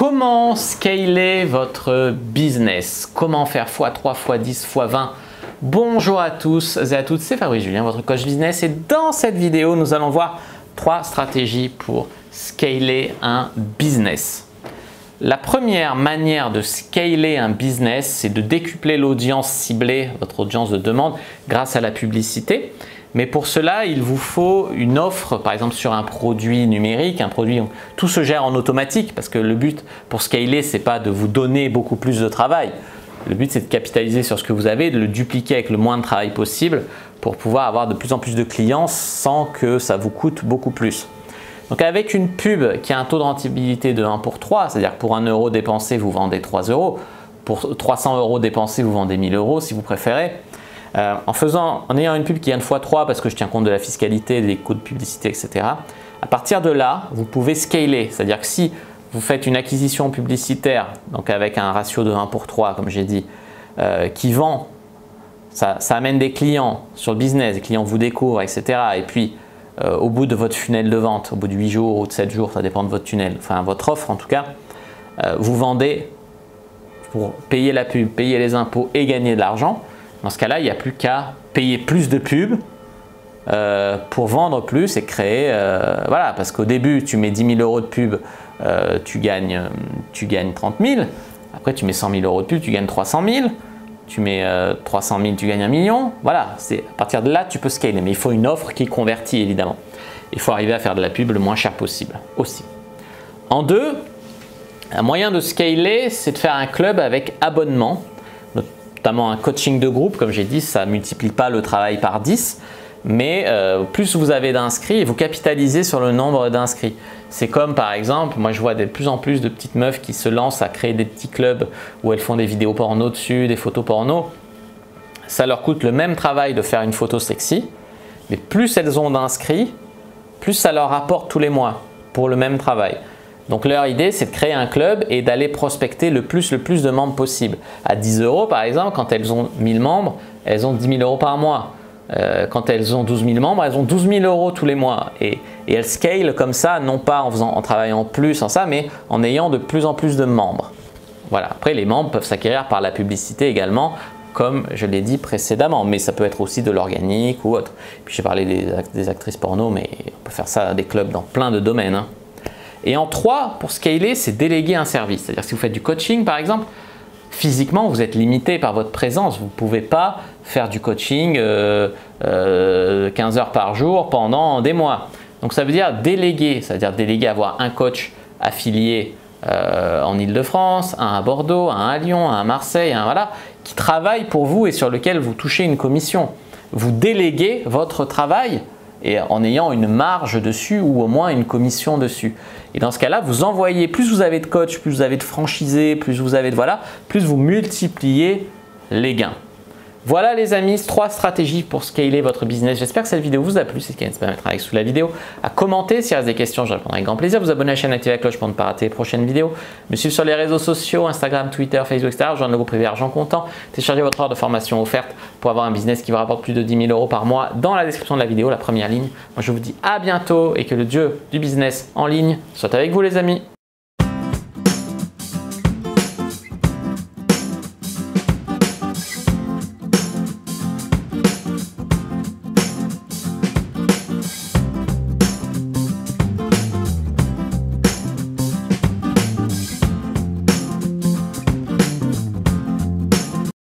Comment scaler votre business? Comment faire x3, x10, x20? Bonjour à tous et à toutes, c'est Fabrice Julien, votre coach business, et dans cette vidéo, nous allons voir 3 stratégies pour scaler un business. La première manière de scaler un business, c'est de décupler l'audience ciblée, votre audience de demande, grâce à la publicité. Mais pour cela, il vous faut une offre, par exemple sur un produit numérique, un produit où tout se gère en automatique, parce que le but pour scaler, ce n'est pas de vous donner beaucoup plus de travail. Le but, c'est de capitaliser sur ce que vous avez, de le dupliquer avec le moins de travail possible pour pouvoir avoir de plus en plus de clients sans que ça vous coûte beaucoup plus. Donc avec une pub qui a un taux de rentabilité de 1 pour 3, c'est-à-dire que pour 1 euro dépensé, vous vendez 3 euros. Pour 300 euros dépensés, vous vendez 1000 euros si vous préférez. En ayant une pub qui gagne x3 parce que je tiens compte de la fiscalité, des coûts de publicité, etc. À partir de là, vous pouvez scaler. C'est-à-dire que si vous faites une acquisition publicitaire, donc avec un ratio de 1 pour 3, comme j'ai dit, qui vend, ça amène des clients sur le business, les clients vous découvrent, etc. Et puis, au bout de votre funnel de vente, au bout de 8 jours ou de 7 jours, ça dépend de votre tunnel, enfin votre offre en tout cas, vous vendez pour payer la pub, payer les impôts et gagner de l'argent. Dans ce cas-là, il n'y a plus qu'à payer plus de pubs pour vendre plus et créer… voilà, parce qu'au début, tu mets 10 000 euros de pub, tu gagnes 30 000. Après, tu mets 100 000 euros de pub, tu gagnes 300 000. Tu mets 300 000, tu gagnes 1 million. Voilà, à partir de là, tu peux scaler. Mais il faut une offre qui convertit, évidemment. Il faut arriver à faire de la pub le moins cher possible aussi. En deux, un moyen de scaler, c'est de faire un club avec abonnement. Notamment un coaching de groupe, comme j'ai dit, ça ne multiplie pas le travail par 10, mais plus vous avez d'inscrits, vous capitalisez sur le nombre d'inscrits. C'est comme par exemple, moi je vois de plus en plus de petites meufs qui se lancent à créer des petits clubs où elles font des vidéos porno dessus, des photos porno. Ça leur coûte le même travail de faire une photo sexy, mais plus elles ont d'inscrits, plus ça leur rapporte tous les mois pour le même travail. Donc leur idée, c'est de créer un club et d'aller prospecter le plus de membres possible. À 10 euros par exemple, quand elles ont 1000 membres, elles ont 10 000 euros par mois. Quand elles ont 12 000 membres, elles ont 12 000 euros tous les mois. Et elles scalent comme ça, non pas en travaillant plus en ça, mais en ayant de plus en plus de membres. Voilà. Après, les membres peuvent s'acquérir par la publicité également, comme je l'ai dit précédemment, mais ça peut être aussi de l'organique ou autre. Puis j'ai parlé des actrices porno, mais on peut faire ça à des clubs dans plein de domaines, hein. Et en 3, pour scaler, c'est déléguer un service. C'est-à-dire que si vous faites du coaching par exemple, physiquement vous êtes limité par votre présence. Vous ne pouvez pas faire du coaching 15 heures par jour pendant des mois. Donc ça veut dire déléguer, c'est-à-dire déléguer, avoir un coach affilié en Île-de-France, un à Bordeaux, un à Lyon, un à Marseille, un voilà, qui travaille pour vous et sur lequel vous touchez une commission. Vous déléguez votre travail et en ayant une marge dessus ou au moins une commission dessus. Et dans ce cas-là, vous envoyez, plus vous avez de coach, plus vous avez de franchisés, plus vous avez de voilà, plus vous multipliez les gains. Voilà les amis, 3 stratégies pour scaler votre business. J'espère que cette vidéo vous a plu. C'est ce qui va mettre un like sous la vidéo, à commenter. S'il reste des questions, je répondrai avec grand plaisir. Vous abonner à la chaîne, activer la cloche pour ne pas rater les prochaines vidéos. Me suivre sur les réseaux sociaux, Instagram, Twitter, Facebook, etc. Rejoindre le groupe privé Argent Comptant. Téléchargez votre heure de formation offerte pour avoir un business qui vous rapporte plus de 10 000 euros par mois dans la description de la vidéo, la première ligne. Moi, je vous dis à bientôt et que le dieu du business en ligne soit avec vous les amis.